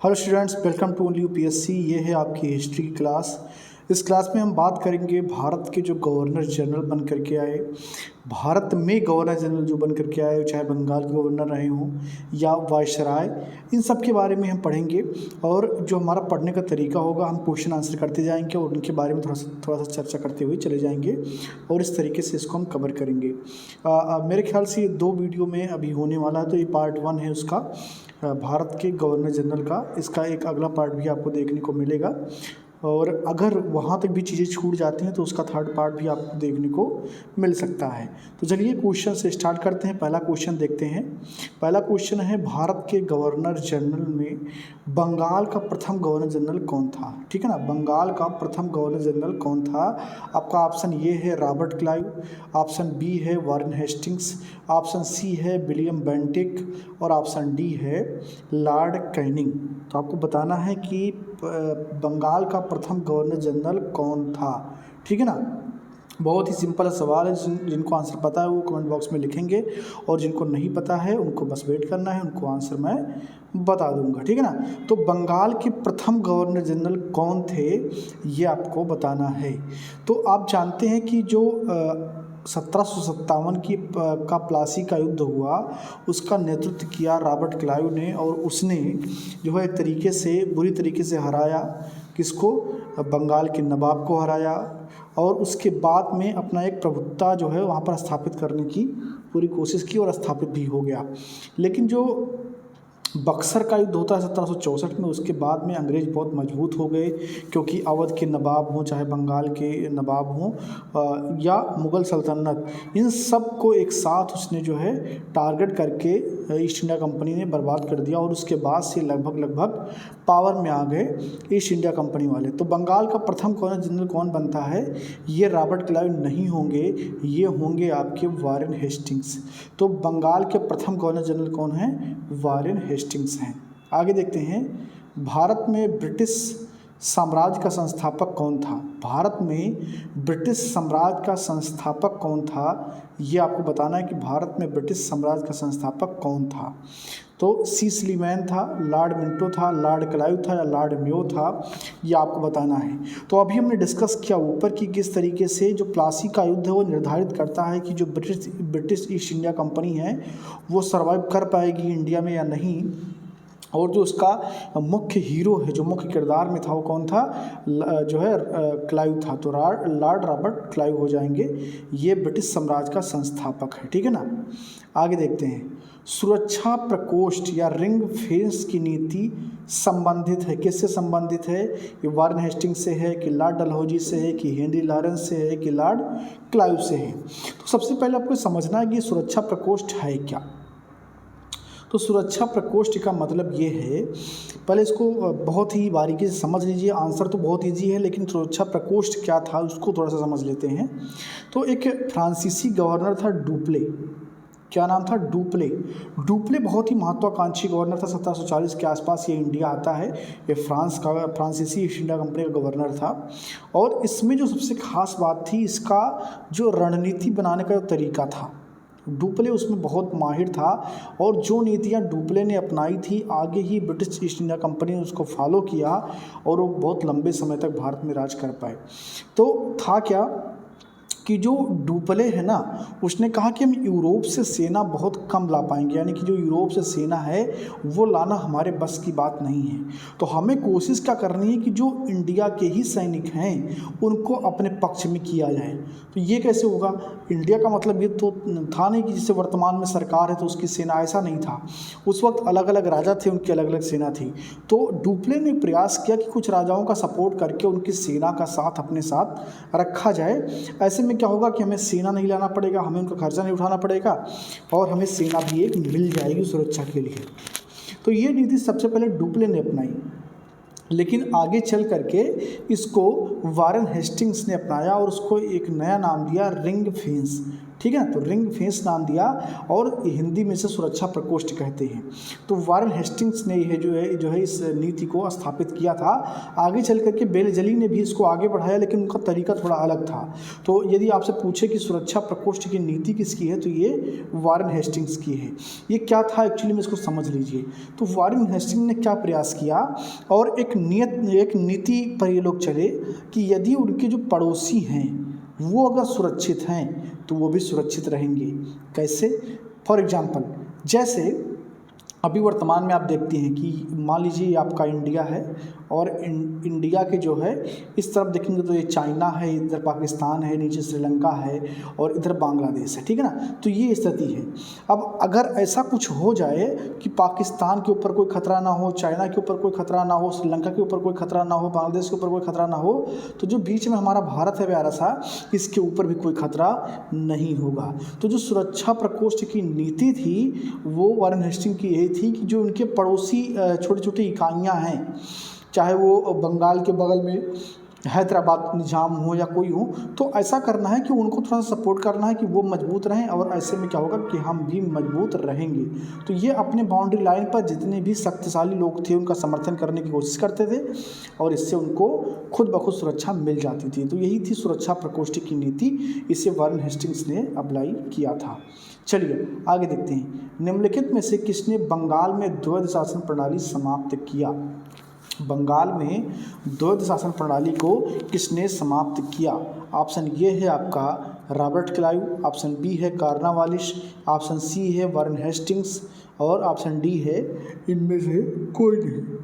Hello students, welcome to only UPSC. ये है आपकी हिस्ट्री की क्लास। इस क्लास में हम बात करेंगे भारत के जो गवर्नर जनरल बन करके आए, भारत में गवर्नर जनरल जो बन करके आए, चाहे बंगाल के गवर्नर रहे हों या वायसराय, इन सब के बारे में हम पढ़ेंगे। और जो हमारा पढ़ने का तरीका होगा, हम क्वेश्चन आंसर करते जाएंगे और उनके बारे में थोड़ा सा चर्चा करते हुए चले जाएंगे और इस तरीके से इसको हम कवर करेंगे। मेरे ख्याल से ये 2 वीडियो में अभी होने वाला है, तो ये पार्ट 1 है उसका, भारत के गवर्नर जनरल का। इसका एक अगला पार्ट भी आपको देखने को मिलेगा और अगर वहाँ तक भी चीज़ें छूट जाती हैं तो उसका थर्ड पार्ट भी आपको देखने को मिल सकता है। तो चलिए क्वेश्चन से स्टार्ट करते हैं। पहला क्वेश्चन देखते हैं। पहला क्वेश्चन है, भारत के गवर्नर जनरल में बंगाल का प्रथम गवर्नर जनरल कौन था? ठीक है ना, बंगाल का प्रथम गवर्नर जनरल कौन था? आपका ऑप्शन ए है रॉबर्ट क्लाइव, ऑप्शन बी है वारेन हेस्टिंग्स, ऑप्शन सी है विलियम बेंटिक और ऑप्शन डी है लॉर्ड कैनिंग। तो आपको बताना है कि बंगाल का प्रथम गवर्नर जनरल कौन था। ठीक है ना, बहुत ही सिंपल सवाल है। जिनको आंसर पता है वो कमेंट बॉक्स में लिखेंगे और जिनको नहीं पता है उनको बस वेट करना है, उनको आंसर मैं बता दूंगा। ठीक है ना, तो बंगाल के प्रथम गवर्नर जनरल कौन थे ये आपको बताना है। तो आप जानते हैं कि जो 1757 का प्लासी का युद्ध हुआ, उसका नेतृत्व किया रॉबर्ट क्लाइव ने और उसने जो है एक तरीके से बुरी तरीके से हराया किसको? बंगाल के नवाब को हराया और उसके बाद में अपना एक प्रभुत्ता जो है वहाँ पर स्थापित करने की पूरी कोशिश की और स्थापित भी हो गया। लेकिन जो बक्सर का युद्ध होता है 1764 में, उसके बाद में अंग्रेज बहुत मजबूत हो गए, क्योंकि अवध के नवाब हों चाहे बंगाल के नवाब हों या मुग़ल सल्तनत, इन सब को एक साथ उसने जो है टारगेट करके ईस्ट इंडिया कंपनी ने बर्बाद कर दिया और उसके बाद से लगभग पावर में आ गए ईस्ट इंडिया कंपनी वाले। तो बंगाल का प्रथम गवर्नर जनरल कौन बनता है? ये रॉबर्ट क्लाइव नहीं होंगे, ये होंगे आपके वारेन हेस्टिंग्स। तो बंगाल के प्रथम गवर्नर जनरल कौन है? वारेन हेस्टिंग्स हैं। आगे देखते हैं, भारत में ब्रिटिश साम्राज्य का संस्थापक कौन था? भारत में ब्रिटिश साम्राज्य का संस्थापक कौन था ये आपको बताना है कि भारत में ब्रिटिश साम्राज्य का संस्थापक कौन था। तो सीसली मैन था, लॉर्ड मिंटो था, लॉर्ड क्लाइव था या लॉर्ड मेयो था, ये आपको बताना है। तो अभी हमने डिस्कस किया ऊपर कि किस तरीके से जो प्लासी का युद्ध है वो निर्धारित करता है कि जो ब्रिटिश ईस्ट इंडिया कंपनी है वो सर्वाइव कर पाएगी इंडिया में या नहीं। और जो उसका मुख्य हीरो है, जो मुख्य किरदार में था, वो कौन था? जो है क्लाइव था। तो लॉर्ड रॉबर्ट क्लाइव हो जाएंगे, ये ब्रिटिश साम्राज्य का संस्थापक है। ठीक है ना, आगे देखते हैं। सुरक्षा प्रकोष्ठ या रिंग फेंस की नीति संबंधित है, किससे संबंधित है? ये वारेन हेस्टिंग्स से है कि लॉर्ड डलहौजी से है कि हेनरी लॉरेंस से है कि लॉर्ड क्लाइव से है? तो सबसे पहले आपको समझना है कि सुरक्षा प्रकोष्ठ है क्या। तो सुरक्षा प्रकोष्ठ का मतलब ये है, पहले इसको बहुत ही बारीकी से समझ लीजिए। आंसर तो बहुत इजी है, लेकिन सुरक्षा प्रकोष्ठ क्या था उसको थोड़ा सा समझ लेते हैं। तो एक फ्रांसीसी गवर्नर था डुप्ले। क्या नाम था? डुप्ले। डुप्ले बहुत ही महत्वाकांक्षी गवर्नर था। 1740 के आसपास ये इंडिया आता है। ये फ्रांसीसी ईस्ट इंडिया कंपनी का गवर्नर था। और इसमें जो सबसे खास बात थी, इसका जो रणनीति बनाने का जो तरीका था, डुप्ले उसमें बहुत माहिर था। और जो नीतियाँ डुप्ले ने अपनाई थी, आगे ही ब्रिटिश ईस्ट इंडिया कंपनी ने उसको फॉलो किया और वो बहुत लंबे समय तक भारत में राज कर पाए। तो था क्या कि जो डुप्ले है ना, उसने कहा कि हम यूरोप से सेना बहुत कम ला पाएंगे, यानी कि जो यूरोप से सेना है वो लाना हमारे बस की बात नहीं है। तो हमें कोशिश क्या करनी है कि जो इंडिया के ही सैनिक हैं उनको अपने पक्ष में किया जाए। तो ये कैसे होगा? इंडिया का मतलब ये तो था नहीं कि जैसे वर्तमान में सरकार है तो उसकी सेना, ऐसा नहीं था। उस वक्त अलग अलग राजा थे, उनकी अलग अलग सेना थी। तो डुप्ले ने प्रयास किया कि कुछ राजाओं का सपोर्ट करके उनकी सेना का साथ अपने साथ रखा जाए। ऐसे में क्या होगा कि हमें सेना नहीं लाना पड़ेगा, हमें उनका खर्चा नहीं उठाना पड़ेगा और हमें सेना भी एक मिल जाएगी सुरक्षा के लिए। तो ये नीति सबसे पहले डुप्ले ने अपनाई, लेकिन आगे चल करके इसको वारेन हेस्टिंग्स ने अपनाया और उसको एक नया नाम दिया रिंग फेंस। ठीक है ना। तो रिंग फेंस नाम दिया और हिंदी में से सुरक्षा प्रकोष्ठ कहते हैं। तो वारेन हेस्टिंग्स ने यह जो है इस नीति को स्थापित किया था। आगे चल करके बेलजली ने भी इसको आगे बढ़ाया, लेकिन उनका तरीका थोड़ा अलग था। तो यदि आपसे पूछे कि सुरक्षा प्रकोष्ठ की नीति किसकी है, तो ये वारेन हेस्टिंग्स की है। ये क्या था एक्चुअली में, इसको समझ लीजिए। तो वारेन हेस्टिंग्स ने क्या प्रयास किया और एक नीति पर ये लोग चले कि यदि उनके जो पड़ोसी हैं वो अगर सुरक्षित हैं तो वो भी सुरक्षित रहेंगे। कैसे? फॉर एग्जाम्पल, जैसे अभी वर्तमान में आप देखते हैं कि मान लीजिए आपका इंडिया है और इंडिया के जो है इस तरफ देखेंगे तो ये चाइना है, इधर पाकिस्तान है, नीचे श्रीलंका है और इधर बांग्लादेश है, ठीक है ना। तो ये स्थिति है। अब अगर ऐसा कुछ हो जाए कि पाकिस्तान के ऊपर कोई खतरा ना हो, चाइना के ऊपर कोई खतरा ना हो, श्रीलंका के ऊपर कोई खतरा ना हो, बांग्लादेश के ऊपर कोई खतरा ना हो, तो जो बीच में हमारा भारत है प्यारा सा, इसके ऊपर भी कोई खतरा नहीं होगा। तो जो सुरक्षा प्रकोष्ठ की नीति थी वो वारेन हेस्टिंग्स की यही थी कि जो उनके पड़ोसी छोटी छोटी इकाइयाँ हैं, चाहे वो बंगाल के बगल में हैदराबाद निज़ाम हो या कोई हो, तो ऐसा करना है कि उनको थोड़ा सा सपोर्ट करना है कि वो मजबूत रहें, और ऐसे में क्या होगा कि हम भी मजबूत रहेंगे। तो ये अपने बाउंड्री लाइन पर जितने भी शक्तिशाली लोग थे उनका समर्थन करने की कोशिश करते थे और इससे उनको खुद ब खुद सुरक्षा मिल जाती थी। तो यही थी सुरक्षा प्रकोष्ठ की नीति, इसे वारेन हेस्टिंग्स ने अप्लाई किया था। चलिए आगे देखते हैं। निम्नलिखित में से किसने बंगाल में द्वैध शासन प्रणाली समाप्त किया? बंगाल में द्वैध शासन प्रणाली को किसने समाप्त किया? ऑप्शन ए है आपका रॉबर्ट क्लाइव, ऑप्शन बी है कार्नवालिस, ऑप्शन सी है वारेन हेस्टिंग्स और ऑप्शन डी है इनमें से कोई नहीं।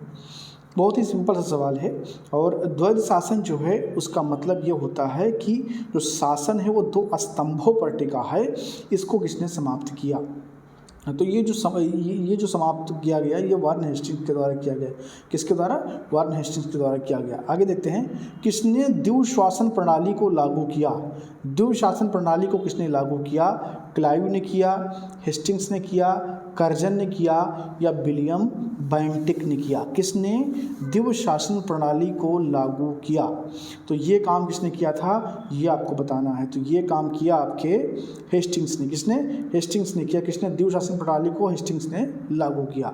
बहुत ही सिंपल सा सवाल है। और द्वैध शासन जो है उसका मतलब ये होता है कि जो शासन है वो दो स्तंभों पर टिका है, इसको किसने समाप्त किया? तो ये जो समाप्त किया गया ये वारेन हेस्टिंग्स के द्वारा किया गया। किसके द्वारा? वारेन हेस्टिंग्स के द्वारा किया गया। आगे देखते हैं, किसने द्विशासन शासन प्रणाली को लागू किया? द्विशासन शासन प्रणाली को किसने लागू किया? क्लाइव ने किया, हेस्टिंग्स ने किया, कर्जन ने किया या विलियम बेंटिक ने किया? किसने द्विशासन शासन प्रणाली को लागू किया? तो ये काम किसने किया था ये आपको बताना है। तो ये काम किया आपके हेस्टिंग्स ने। किसने? हेस्टिंग्स ने किया। किसने? द्विशासन शासन प्रणाली को हेस्टिंग्स ने लागू किया।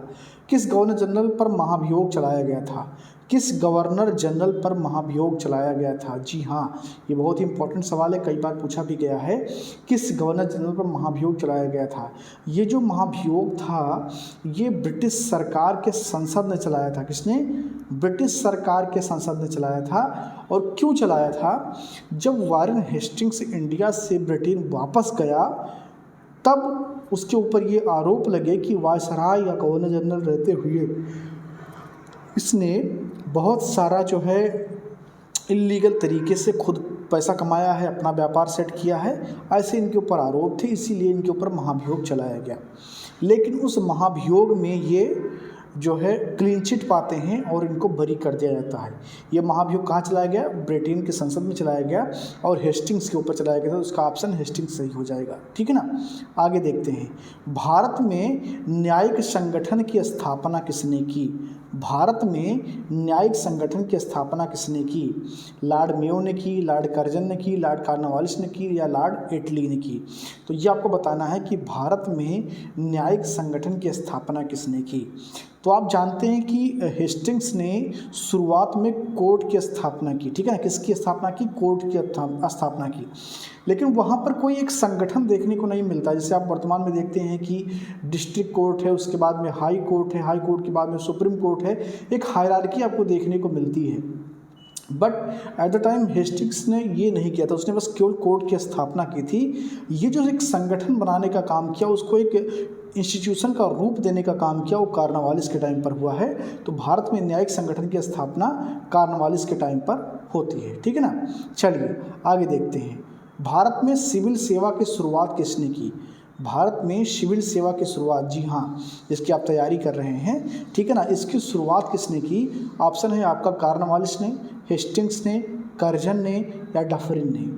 किस गवर्नर जनरल पर महाभियोग चलाया गया था? किस गवर्नर जनरल पर महाभियोग चलाया गया था? जी हाँ, ये बहुत ही इंपॉर्टेंट सवाल है, कई बार पूछा भी गया है। किस गवर्नर जनरल पर महाभियोग चलाया गया था? ये जो महाभियोग था ये ब्रिटिश सरकार के संसद ने चलाया था। किसने? ब्रिटिश सरकार के संसद ने चलाया था। और क्यों चलाया था? जब वारेन हेस्टिंग्स इंडिया से ब्रिटेन वापस गया तब उसके ऊपर ये आरोप लगे कि वायसराय या गवर्नर जनरल रहते हुए इसने बहुत सारा जो है इल्लीगल तरीके से खुद पैसा कमाया है, अपना व्यापार सेट किया है, ऐसे इनके ऊपर आरोप थे, इसीलिए इनके ऊपर महाभियोग चलाया गया। लेकिन उस महाभियोग में ये जो है क्लीन चिट पाते हैं और इनको बरी कर दिया जाता है। ये महाभियोग कहाँ चलाया गया? ब्रिटेन के संसद में चलाया गया और हेस्टिंग्स के ऊपर चलाया गया था। तो उसका ऑप्शन हेस्टिंग्स सही हो जाएगा, ठीक है ना। आगे देखते हैं, भारत में न्यायिक संगठन की स्थापना किसने की? भारत में न्यायिक संगठन की स्थापना किसने की? लॉर्ड मेयो ने की, लॉर्ड कर्जन ने की, लॉर्ड कॉर्नवालिस ने की या लॉर्ड एटली ने की? तो ये आपको बताना है कि भारत में न्यायिक संगठन की स्थापना किसने की। तो आप जानते हैं कि हेस्टिंग्स ने शुरुआत में कोर्ट की स्थापना की, ठीक है ना। किसकी स्थापना की? कोर्ट की स्थापना की। लेकिन वहाँ पर कोई एक संगठन देखने को नहीं मिलता। जैसे आप वर्तमान में देखते हैं कि डिस्ट्रिक्ट कोर्ट है, उसके बाद में हाई कोर्ट है, हाई कोर्ट के बाद में सुप्रीम कोर्ट है, एक हायरार्की आपको देखने को मिलती है। But at the time Hastings ने ये नहीं किया था, उसने बस केवल कोर्ट की स्थापना की थी। ये जो एक संगठन बनाने का काम किया, उसको एक इंस्टीट्यूशन का रूप देने का काम किया, वो कार्नवालिस के टाइम पर हुआ है। तो भारत में न्यायिक संगठन की स्थापना कार्नवालिस के टाइम पर होती है, ठीक है ना। चलिए आगे देखते हैं, भारत में सिविल सेवा की शुरुआत किसने की? भारत में सिविल सेवा की शुरुआत, जी हाँ, जिसकी आप तैयारी कर रहे हैं, ठीक है ना, इसकी शुरुआत किसने की? ऑप्शन है आपका कार्नवालिस ने, हेस्टिंग्स ने, कर्जन ने या डफरिन ने?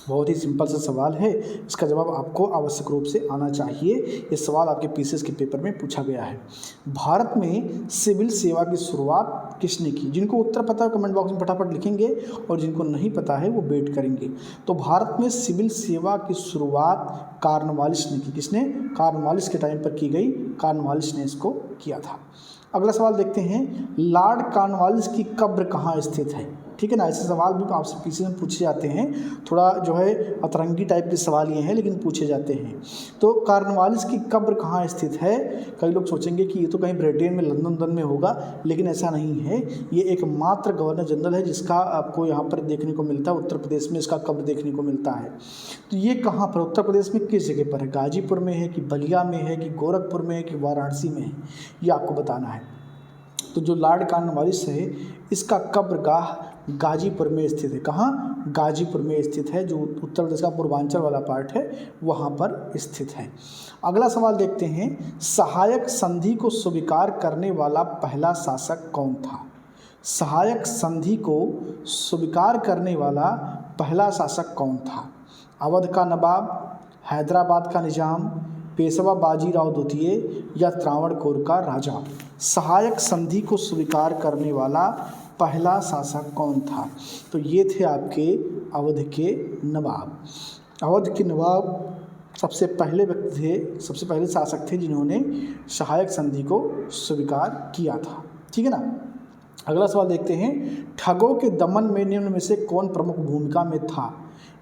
बहुत ही सिंपल सा सवाल है, इसका जवाब आपको आवश्यक रूप से आना चाहिए। ये सवाल आपके पीसीएस के पेपर में पूछा गया है। भारत में सिविल सेवा की शुरुआत किसने की। जिनको उत्तर पता है कमेंट बॉक्स में फटाफट लिखेंगे और जिनको नहीं पता है वो वेट करेंगे। तो भारत में सिविल सेवा की शुरुआत कॉर्नवालिस ने की। किसने? कॉर्नवालिस के टाइम पर की गई, कॉर्नवालिस ने इसको किया था। अगला सवाल देखते हैं, लॉर्ड कॉर्नवालिस की कब्र कहाँ स्थित है? ठीक है ना, ऐसे सवाल भी आपसे पीछे में पूछे जाते हैं, थोड़ा जो है अतरंगी टाइप के सवाल ये हैं लेकिन पूछे जाते हैं। तो कॉर्नवालिस की कब्र कहाँ स्थित है? कई लोग सोचेंगे कि ये तो कहीं ब्रिटेन में लंदन में होगा, लेकिन ऐसा नहीं है। ये एकमात्र गवर्नर जनरल है जिसका आपको यहाँ पर देखने को मिलता है, उत्तर प्रदेश में इसका कब्र देखने को मिलता है। तो ये कहाँ पर, उत्तर प्रदेश में किस जगह पर है? गाजीपुर में है कि बलिया में है कि गोरखपुर में है कि वाराणसी में है, ये आपको बताना है। तो जो लॉर्ड कॉर्नवालिस है इसका कब्रगाह गाजीपुर में स्थित है। कहाँ? गाजीपुर में स्थित है, जो उत्तर प्रदेश का पूर्वांचल वाला पार्ट है वहाँ पर स्थित है। अगला सवाल देखते हैं, सहायक संधि को स्वीकार करने वाला पहला शासक कौन था? सहायक संधि को स्वीकार करने वाला पहला शासक कौन था? अवध का नवाब, हैदराबाद का निजाम, पेशवा बाजीराव द्वितीय या त्रावणकोर का राजा? सहायक संधि को स्वीकार करने वाला पहला शासक कौन था? तो ये थे आपके अवध के नवाब। अवध के नवाब सबसे पहले व्यक्ति थे, सबसे पहले शासक थे जिन्होंने सहायक संधि को स्वीकार किया था। ठीक है ना। अगला सवाल देखते हैं, ठगों के दमन में निम्न में से कौन प्रमुख भूमिका में था?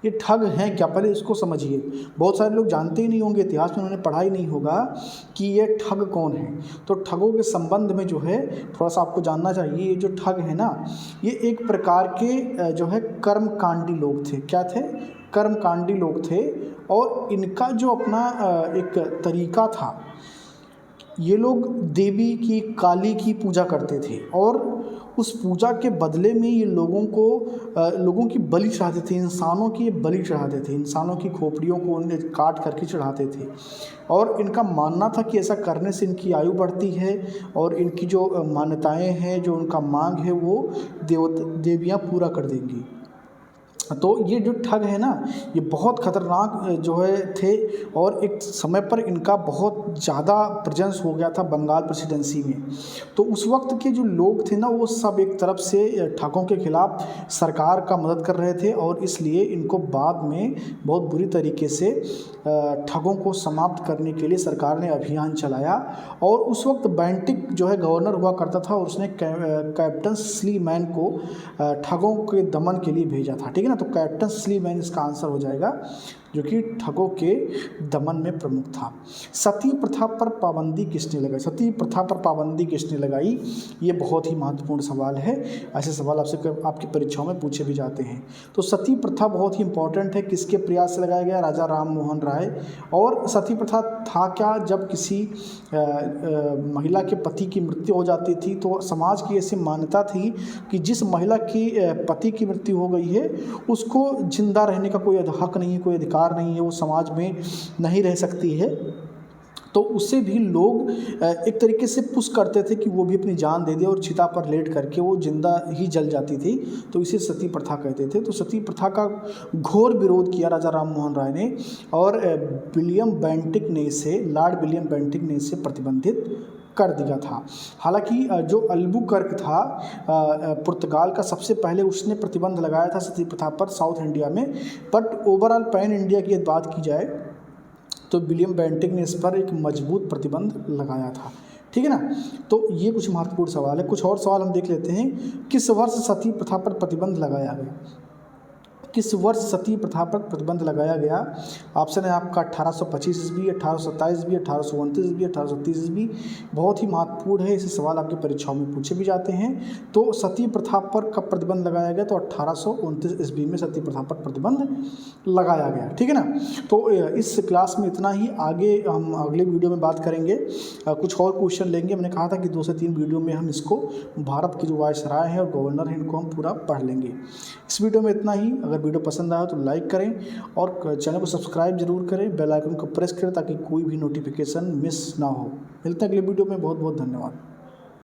ये ठग हैं क्या, पहले इसको समझिए। बहुत सारे लोग जानते ही नहीं होंगे, इतिहास में उन्होंने पढ़ा ही नहीं होगा कि ये ठग कौन है। तो ठगों के संबंध में जो है थोड़ा सा आपको जानना चाहिए। ये जो ठग है ना, ये एक प्रकार के जो है कर्मकांडी लोग थे। क्या थे? कर्मकांडी लोग थे। और इनका जो अपना एक तरीका था, ये लोग देवी की, काली की पूजा करते थे और उस पूजा के बदले में ये लोगों की बलि चढ़ाते थे, इंसानों की बलि चढ़ाते थे, इंसानों की खोपड़ियों को उन्हें काट करके चढ़ाते थे। और इनका मानना था कि ऐसा करने से इनकी आयु बढ़ती है और इनकी जो मान्यताएं हैं, जो उनका मांग है वो देवियाँ पूरा कर देंगी। तो ये जो ठग है ना, ये बहुत खतरनाक जो है थे और एक समय पर इनका बहुत ज़्यादा प्रेजेंस हो गया था बंगाल प्रेसिडेंसी में। तो उस वक्त के जो लोग थे ना, वो सब एक तरफ से ठगों के खिलाफ सरकार का मदद कर रहे थे और इसलिए इनको बाद में बहुत बुरी तरीके से ठगों को समाप्त करने के लिए सरकार ने अभियान चलाया। और उस वक्त बेंटिक जो है गवर्नर हुआ करता था और उसने कैप्टन स्लीमैन को ठगों के दमन के लिए भेजा था। ठीक है ना। तो कैप्टन स्लीमैन इसका आंसर हो जाएगा, जो कि ठगों के दमन में प्रमुख था। सती प्रथा पर पाबंदी किसने लगाई? सती प्रथा पर पाबंदी किसने लगाई? ये बहुत ही महत्वपूर्ण सवाल है। ऐसे सवाल आपकी परीक्षाओं में पूछे भी जाते हैं। तो सती प्रथा बहुत ही इंपॉर्टेंट है। किसके प्रयास से लगाया गया? राजा राम मोहन राय। और सती प्रथा था क्या? जब किसी महिला के पति की मृत्यु हो जाती थी तो समाज की ऐसी मान्यता थी कि जिस महिला की पति की मृत्यु हो गई है उसको जिंदा रहने का कोई हक नहीं है, कोई अधिकार नहीं है, वो समाज में नहीं रह सकती है। तो उससे भी लोग एक तरीके से पुश करते थे कि वो भी अपनी जान दे दे और चिता पर लेट करके वो जिंदा ही जल जाती थी। तो इसे सती प्रथा कहते थे। तो सती प्रथा का घोर विरोध किया राजा राम मोहन राय ने और लॉर्ड विलियम बेंटिक ने इसे प्रतिबंधित कर दिया था। हालांकि जो अल्बुकर्क था पुर्तगाल का, सबसे पहले उसने प्रतिबंध लगाया था सती प्रथा पर साउथ इंडिया में। बट ओवरऑल पैन इंडिया की बात की जाए तो विलियम बेंटिक ने इस पर एक मजबूत प्रतिबंध लगाया था। ठीक है ना। तो ये कुछ महत्वपूर्ण सवाल है। कुछ और सवाल हम देख लेते हैं। किस वर्ष सती प्रथा पर प्रतिबंध लगाया गया? किस वर्ष सती प्रथा पर प्रतिबंध लगाया गया? ऑप्शन है आपका 1825 ईस्वी, 1827 ईस्वी, 1829 ईस्वी, 1830 ईस्वी। बहुत ही महत्वपूर्ण है, ऐसे सवाल आपकी परीक्षाओं में पूछे भी जाते हैं। तो सती प्रथा पर कब प्रतिबंध लगाया गया? तो 1829 ईस्वी में सती प्रथा पर प्रतिबंध लगाया गया। ठीक है ना। तो इस क्लास में इतना ही। आगे हम अगले वीडियो में बात करेंगे, कुछ और क्वेश्चन लेंगे। मैंने कहा था कि 2 से 3 वीडियो में हम इसको भारत की जो वायसराय हैं और गवर्नर हैं इनको हम पूरा पढ़ लेंगे। इस वीडियो में इतना ही। अगर वीडियो पसंद आया तो लाइक करें और चैनल को सब्सक्राइब जरूर करें, बेल आइकन को प्रेस करें ताकि कोई भी नोटिफिकेशन मिस ना हो। मिलते हैं अगले वीडियो में। बहुत बहुत धन्यवाद।